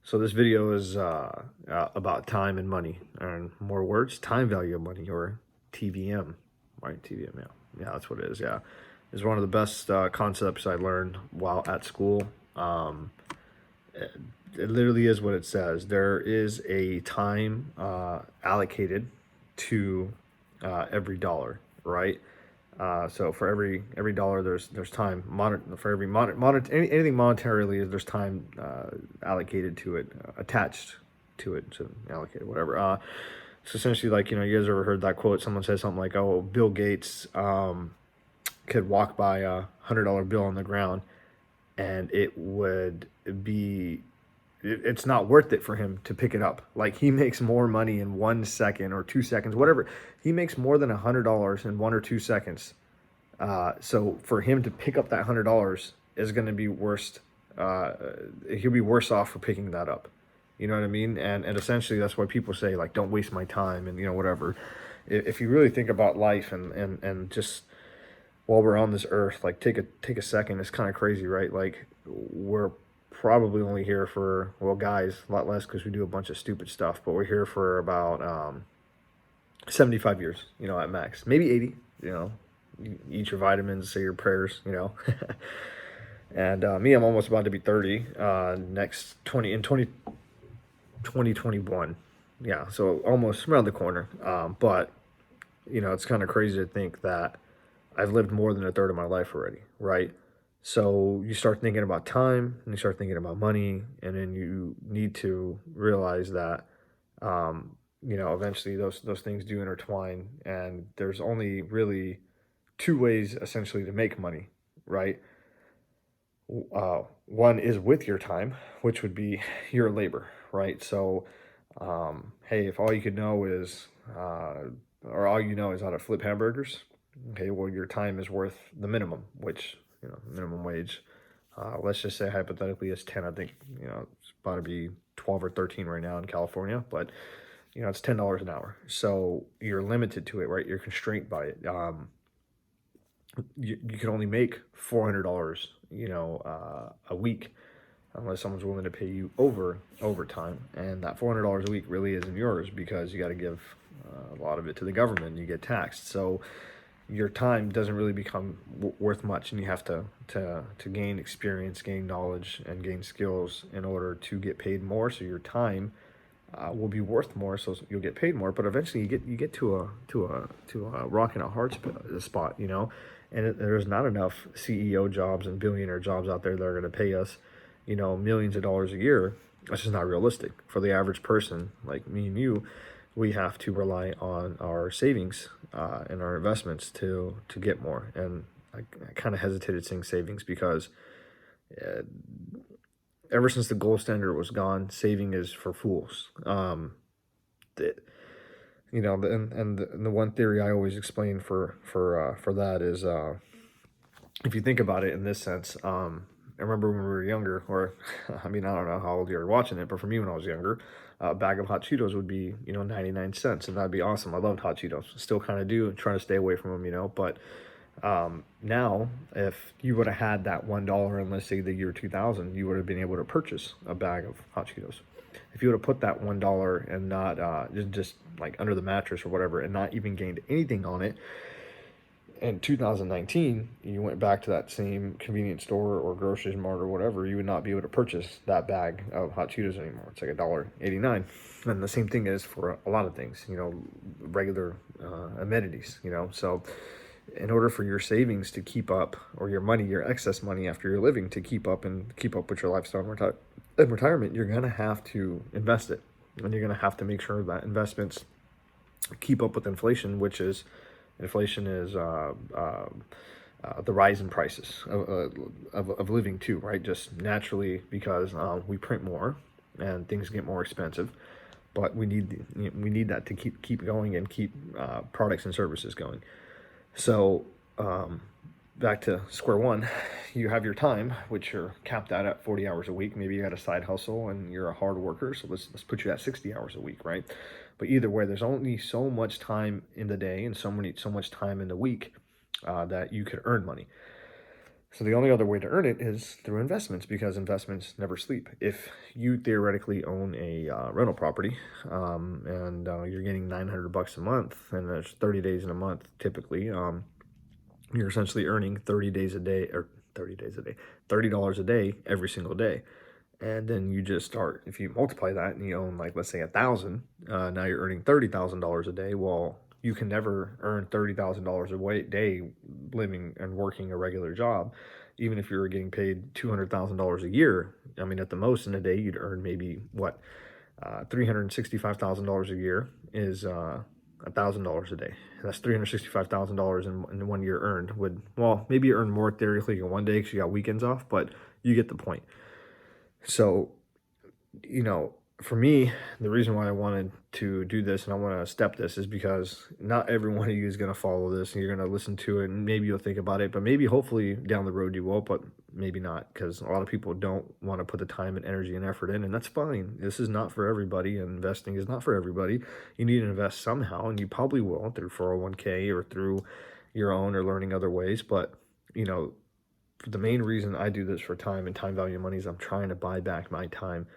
So this video is about time and money, and more words, time value of money, or TVM, right? TVM, yeah, that's what it is. Yeah, it's one of the best concepts I learned while at school. It, it literally is what it says. There is a time allocated to every dollar, right? So for every dollar, there's time. For every anything monetarily, there's time allocated to it, attached to it, to allocate whatever. So essentially, like you guys ever heard that quote? Someone says something like, "Oh, Bill Gates could walk by $100 bill on the ground, and it would be it's not worth it for him to pick it up. Like he makes more money in 1 second or 2 seconds, whatever. He makes more than $100 in 1 or 2 seconds. So for him to pick up that $100 is going to be worst. He'll be worse off for picking that up. You know what I mean? And essentially that's why people say like, don't waste my time and whatever. If you really think about life and just while we're on this earth, like take a second. It's kind of crazy, right? Like we're probably only here for, well, guys, a lot less because we do a bunch of stupid stuff, but we're here for about 75 years, at max, maybe 80. You eat your vitamins, say your prayers, and me, I'm almost about to be 30 next 2021. Yeah, so almost around the corner. But it's kind of crazy to think that I've lived more than a third of my life already, right? So you start thinking about time and you start thinking about money, and then you need to realize that eventually those things do intertwine, and there's only really two ways essentially to make money, right? One is with your time, which would be your labor, right? So, hey, if all you could know is, or all you know is how to flip hamburgers, okay, well, your time is worth the minimum, which, minimum wage, let's just say hypothetically is 10. I think, it's about to be 12 or 13 right now in California, but, it's $10 an hour. So you're limited to it, right? You're constrained by it. You can only make $400, a week, unless someone's willing to pay you overtime, and that $400 a week really isn't yours because you got to give a lot of it to the government. And you get taxed, so your time doesn't really become worth much, and you have to gain experience, gain knowledge, and gain skills in order to get paid more. So your time will be worth more, so you'll get paid more. But eventually, you get to a rock and a hard spot, and there's not enough CEO jobs and billionaire jobs out there that are going to pay us, millions of dollars a year. That's just not realistic for the average person like me and you. We have to rely on our savings and our investments to get more. And I kind of hesitated saying savings because uh, ever since the gold standard was gone, saving is for fools. The, and the one theory I always explain for that is if you think about it in this sense. I remember when we were younger, or I mean, I don't know how old you're watching it, but for me when I was younger, a bag of hot Cheetos would be 99 cents, and that'd be awesome. I loved hot Cheetos, still kind of do, trying to stay away from them, but now, if you would have had that $1 in, let's say, the year 2000, you would have been able to purchase a bag of hot Cheetos. If you would have put that $1 and not just like under the mattress or whatever, and not even gained anything on it, in 2019, you went back to that same convenience store or grocery mart or whatever, you would not be able to purchase that bag of hot Cheetos anymore. It's like $1.89. And the same thing is for a lot of things, regular amenities, So in order for your savings to keep up, or your money, your excess money after your living to keep up and keep up with your lifestyle in retirement, you're going to have to invest it. And you're going to have to make sure that investments keep up with inflation, which is the rise in prices of living too, right? Just naturally because we print more and things get more expensive, but we need that to keep going and keep products and services going. So back to square one, you have your time, which you're capped at 40 hours a week. Maybe you got a side hustle and you're a hard worker, so let's put you at 60 hours a week, right? But either way, there's only so much time in the day and so much time in the week that you could earn money. So the only other way to earn it is through investments, because investments never sleep. If you theoretically own a rental property, and you're getting $900 a month, and there's 30 days in a month typically, you're essentially earning 30 days a day, or 30 days a day, $30 a day every single day. And then you just start, if you multiply that and you own, like, let's say 1,000, now you're earning $30,000 a day. Well, you can never earn $30,000 a day living and working a regular job. Even if you were getting paid $200,000 a year, I mean, at the most in a day, you'd earn maybe what, $365,000 a year is $1,000 a day. That's $365,000 in 1 year earned. Would, well, maybe you earn more theoretically in one day because you got weekends off, but you get the point. So, for me, the reason why I wanted to do this and I want to step this is because not every one of you is going to follow this and you're going to listen to it and maybe you'll think about it, but maybe hopefully down the road you will, but maybe not, because a lot of people don't want to put the time and energy and effort in, and that's fine. This is not for everybody, and investing is not for everybody. You need to invest somehow, and you probably will through 401k or through your own or learning other ways, but the main reason I do this for time and time value of money is I'm trying to buy back my time.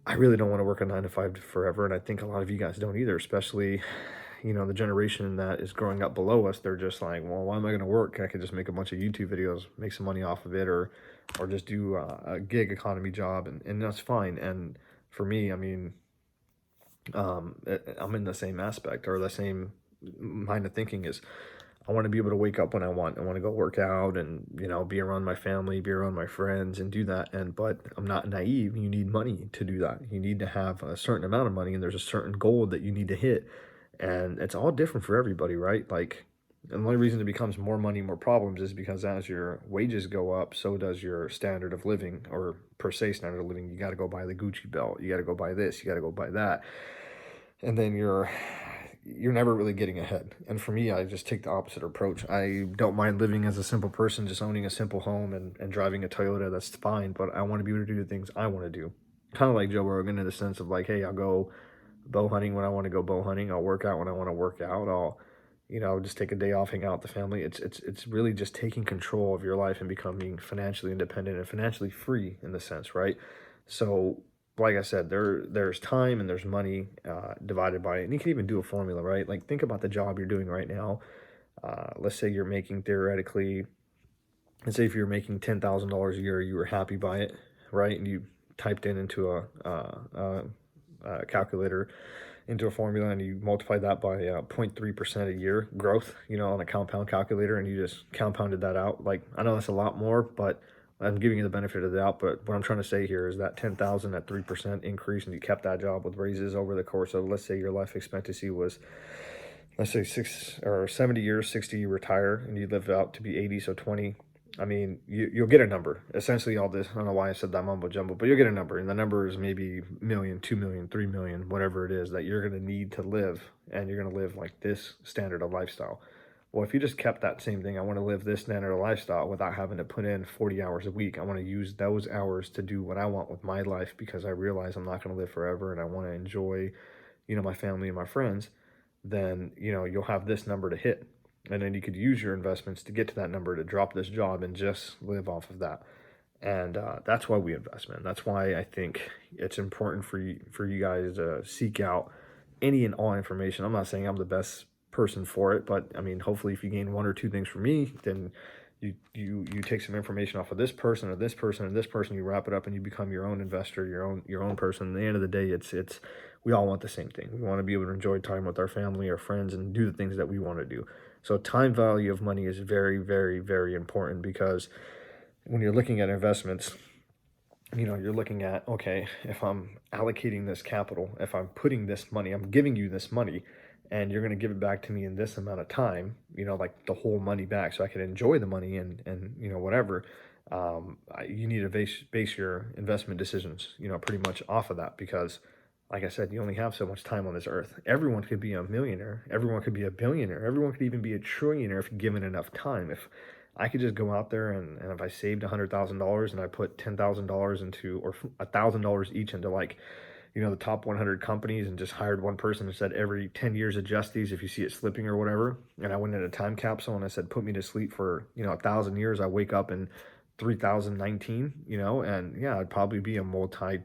I really don't want to work a 9 to 5 forever, and I think a lot of you guys don't either, especially, the generation that is growing up below us. They're just like, well, why am I going to work? I could just make a bunch of YouTube videos, make some money off of it, or just do a gig economy job, and that's fine. And for me, I mean, I'm in the same aspect or the same mind of thinking is I want to be able to wake up when I want. I want to go work out and, be around my family, be around my friends and do that. But I'm not naive. You need money to do that. You need to have a certain amount of money and there's a certain goal that you need to hit. And it's all different for everybody, right? Like, the only reason it becomes more money, more problems is because as your wages go up, so does your standard of living, or per se standard of living. You got to go buy the Gucci belt. You got to go buy this. You got to go buy that. And then you're never really getting ahead. And for me, I just take the opposite approach. I don't mind living as a simple person, just owning a simple home and driving a Toyota. That's fine, but I want to be able to do the things I want to do. Kind of like Joe Rogan, in the sense of like, hey, I'll go bow hunting when I want to go bow hunting. I'll work out when I want to work out. I'll just take a day off, hang out with the family. It's really just taking control of your life and becoming financially independent and financially free, in the sense, right? So, like I said, there's time and there's money divided by it. And you can even do a formula, right? Like, think about the job you're doing right now. Let's say you're making, theoretically, let's say if you're making $10,000 a year, you were happy by it, right? And you typed in into a calculator, into a formula, and you multiply that by 0.3% a year growth, on a compound calculator, and you just compounded that out. Like, I know that's a lot more, but I'm giving you the benefit of the doubt. But what I'm trying to say here is that 10,000 at 3% increase, and you kept that job with raises over the course of, let's say your life expectancy was, let's say 70 years, 60, you retire, and you live out to be 80, so 20. I mean, you'll get a number. Essentially, all this, I don't know why I said that mumbo jumbo, but you'll get a number, and the number is maybe million, 2 million, 3 million, whatever it is that you're going to need to live, and you're going to live like this standard of lifestyle. Well, if you just kept that same thing, I want to live this standard of lifestyle without having to put in 40 hours a week. I want to use those hours to do what I want with my life, because I realize I'm not going to live forever and I want to enjoy, my family and my friends. Then, you'll have this number to hit. And then you could use your investments to get to that number, to drop this job and just live off of that. And that's why we invest, man. That's why I think it's important for you guys to seek out any and all information. I'm not saying I'm the best person for it, but I mean, hopefully if you gain one or two things from me, then you take some information off of this person or this person or this person, you wrap it up and you become your own investor, your own person. At the end of the day, it's we all want the same thing. We want to be able to enjoy time with our family, our friends, and do the things that we want to do. So time value of money is very, very, very important, because when you're looking at investments, you're looking at, okay, if I'm allocating this capital, if I'm putting this money, I'm giving you this money, and you're going to give it back to me in this amount of time, like the whole money back, so I can enjoy the money and whatever. You need to base your investment decisions, pretty much off of that, because like I said, you only have so much time on this earth. Everyone could be a millionaire. Everyone could be a billionaire. Everyone could even be a trillionaire if given enough time. If I could just go out there and if I saved $100,000 and I put $10,000 into, or $1,000 each into, like, the top 100 companies and just hired one person and said every 10 years adjust these if you see it slipping or whatever. And I went in a time capsule and I said, put me to sleep for, 1,000 years. I wake up in 3019, and yeah, I'd probably be a multi,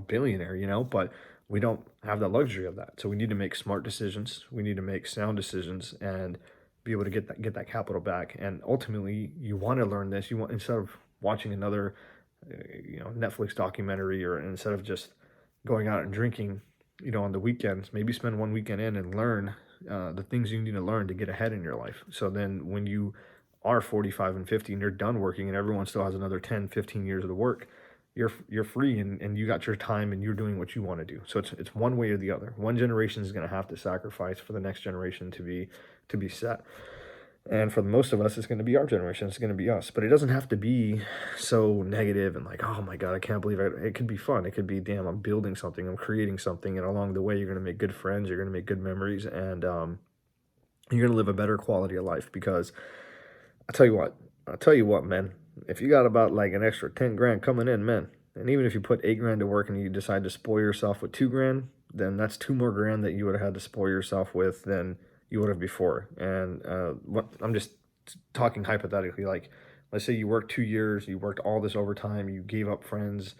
billionaire, but we don't have the luxury of that. So we need to make smart decisions. We need to make sound decisions and be able to get that capital back. And ultimately, you want to learn this. You want, instead of watching another, Netflix documentary, or instead of just going out and drinking, on the weekends, maybe spend one weekend in and learn the things you need to learn to get ahead in your life. So then when you are 45 and 50 and you're done working and everyone still has another 10, 15 years of work, you're free, and you got your time and you're doing what you want to do. So it's one way or the other. One generation is going to have to sacrifice for the next generation to be set. And for most of us, it's going to be our generation. It's going to be us. But it doesn't have to be so negative and like, oh my God, I can't believe it. It could be fun. It could be, damn, I'm building something. I'm creating something. And along the way, you're going to make good friends. You're going to make good memories. And you're going to live a better quality of life. Because I'll tell you what, man. If you got about like an extra 10 grand coming in, man, and even if you put 8 grand to work and you decide to spoil yourself with 2 grand, then that's 2 more grand that you would have had to spoil yourself with than you would have before. And what I'm just talking hypothetically, like, let's say you worked 2 years, you worked all this overtime, you gave up friends,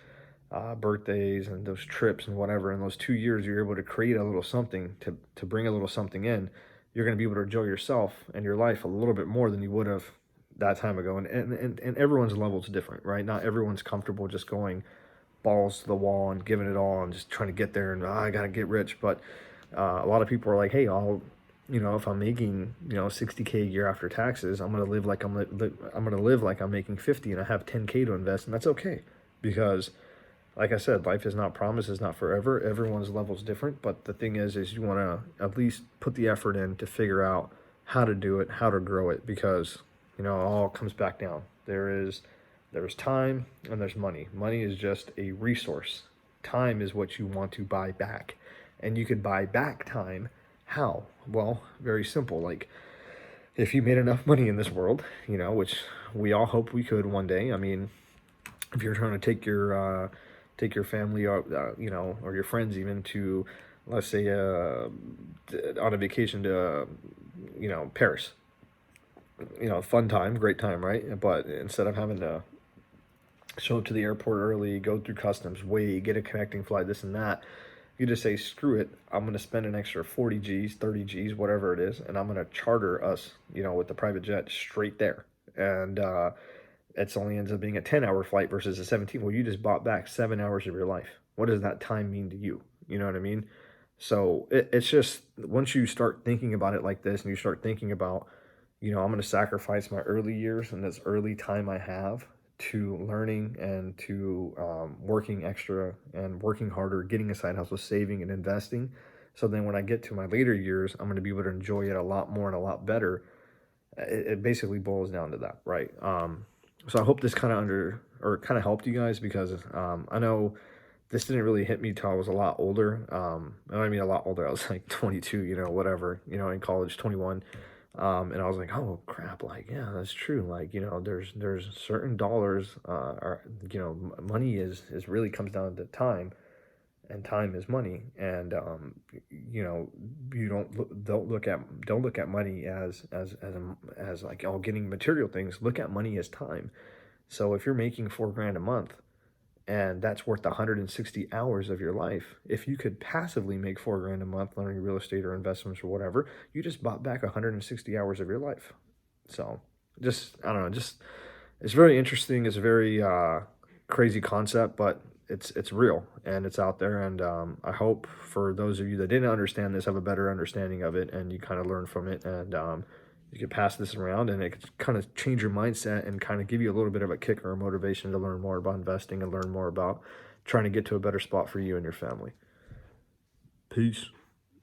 birthdays, and those trips and whatever. In those 2 years, you're able to create a little something to bring a little something in. You're going to be able to enjoy yourself and your life a little bit more than you would have that time ago. And everyone's level is different, right? Not everyone's comfortable just going balls to the wall and giving it all and just trying to get there and I gotta get rich. But a lot of people are like, hey, if I'm making 60K a year after taxes, I'm gonna live like I'm making 50 and I have 10K to invest, and that's okay. Because like I said, life is not promised, it's not forever. Everyone's level is different. But the thing is you want to at least put the effort in to figure out how to do it, how to grow it. Because it all comes back down. There's time and there's money. Money is just a resource. Time is what you want to buy back. And you could buy back time. How? Well, very simple. Like, if you made enough money in this world, which we all hope we could one day. I mean, if you're trying to take your family, or or your friends even, to, let's say, on a vacation to Paris. Fun time, great time, right? But instead of having to show up to the airport early, go through customs, wait, get a connecting flight, this and that, you just say, screw it, I'm going to spend an extra 40 G's, 30 G's, whatever it is, and I'm going to charter us, with the private jet straight there. And it's only ends up being a 10-hour flight versus a 17. Well, you just bought back 7 hours of your life. What does that time mean to you? You know what I mean? So it's just, once you start thinking about it like this and you start thinking about, I'm going to sacrifice my early years and this early time I have to learning and to working extra and working harder, getting a side hustle, saving and investing. So then when I get to my later years, I'm going to be able to enjoy it a lot more and a lot better. It basically boils down to that, right? So I hope this kind of helped you guys, because I know this didn't really hit me till I was a lot older. I mean a lot older. I was like 22, whatever, in college, 21. And I was like, oh crap, like, yeah, that's true. Like, there's certain dollars, money is really comes down to time, and time is money. And, you don't look at money as like, oh, getting material things. Look at money as time. So if you're making 4 grand a month, and that's worth 160 hours of your life, if you could passively make 4 grand a month learning real estate or investments or whatever, you just bought back 160 hours of your life. So I don't know, it's very interesting. It's a very crazy concept, but it's real and it's out there. And I hope for those of you that didn't understand this have a better understanding of it, and you kind of learn from it, and you could pass this around, and it could kind of change your mindset and kind of give you a little bit of a kick or a motivation to learn more about investing and learn more about trying to get to a better spot for you and your family. Peace.